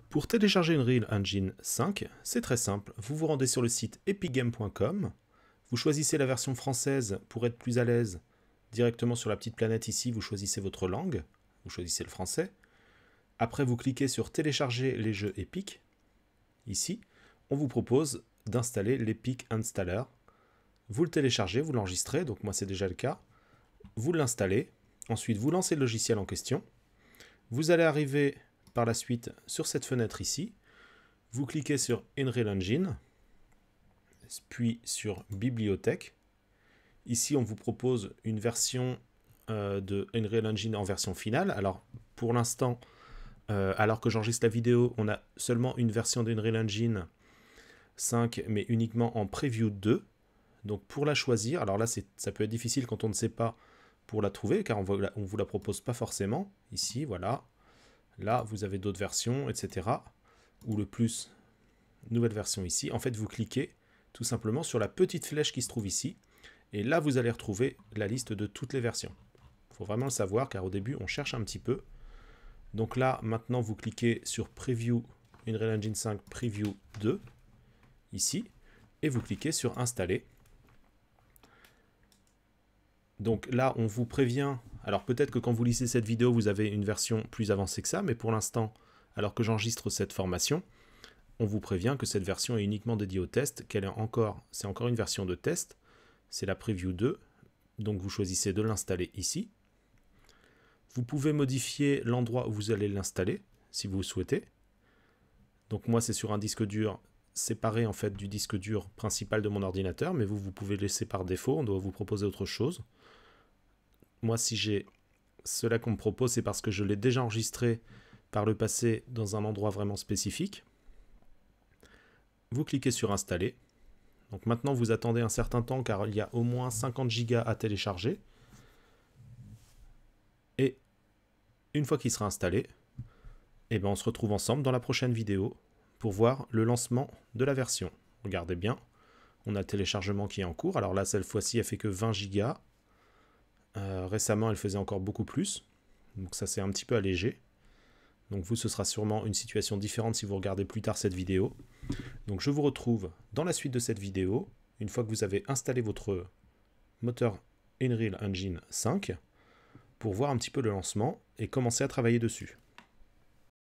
Pour télécharger Unreal Engine 5, c'est très simple. Vous vous rendez sur le site epicgame.com, vous choisissez la version française pour être plus à l'aise. Directement sur la petite planète ici, vous choisissez votre langue, vous choisissez le français. Après, vous cliquez sur télécharger les jeux Epic. Ici, on vous propose d'installer l'Epic Installer. Vous le téléchargez, vous l'enregistrez, donc moi c'est déjà le cas. Vous l'installez, ensuite vous lancez le logiciel en question. Vous allez arriver par la suite sur cette fenêtre ici. Vous cliquez sur Unreal Engine, puis sur Bibliothèque. Ici, on vous propose une version de Unreal Engine en version finale. Alors, pour l'instant, alors que j'enregistre la vidéo, on a seulement une version d'Unreal Engine 5, mais uniquement en Preview 2. Donc, pour la choisir, alors là, ça peut être difficile quand on ne sait pas pour la trouver, car on ne vous la propose pas forcément. Ici, voilà. Là, vous avez d'autres versions, etc. Ou le plus, nouvelle version ici. En fait, vous cliquez tout simplement sur la petite flèche qui se trouve ici. Et là, vous allez retrouver la liste de toutes les versions. Il faut vraiment le savoir, car au début, on cherche un petit peu. Donc là, maintenant, vous cliquez sur Preview, Unreal Engine 5 Preview 2, ici. Et vous cliquez sur Installer. Donc là, on vous prévient. Alors peut-être que quand vous lisez cette vidéo, vous avez une version plus avancée que ça, mais pour l'instant, alors que j'enregistre cette formation, on vous prévient que cette version est uniquement dédiée au test, c'est encore une version de test, c'est la Preview 2, donc vous choisissez de l'installer ici. Vous pouvez modifier l'endroit où vous allez l'installer, si vous le souhaitez. Donc moi, c'est sur un disque dur séparé en fait du disque dur principal de mon ordinateur, mais vous pouvez le laisser par défaut, on doit vous proposer autre chose. Moi, si j'ai cela qu'on me propose, c'est parce que je l'ai déjà enregistré par le passé dans un endroit vraiment spécifique. Vous cliquez sur Installer. Donc maintenant, vous attendez un certain temps car il y a au moins 50 Go à télécharger. Et une fois qu'il sera installé, eh ben on se retrouve ensemble dans la prochaine vidéo pour voir le lancement de la version. Regardez bien, on a le téléchargement qui est en cours. Alors là, cette fois-ci, elle fait que 20 Go. Récemment, elle faisait encore beaucoup plus. Donc ça s'est un petit peu allégé. Donc vous, ce sera sûrement une situation différente si vous regardez plus tard cette vidéo. Donc je vous retrouve dans la suite de cette vidéo, une fois que vous avez installé votre moteur Unreal Engine 5, pour voir un petit peu le lancement et commencer à travailler dessus.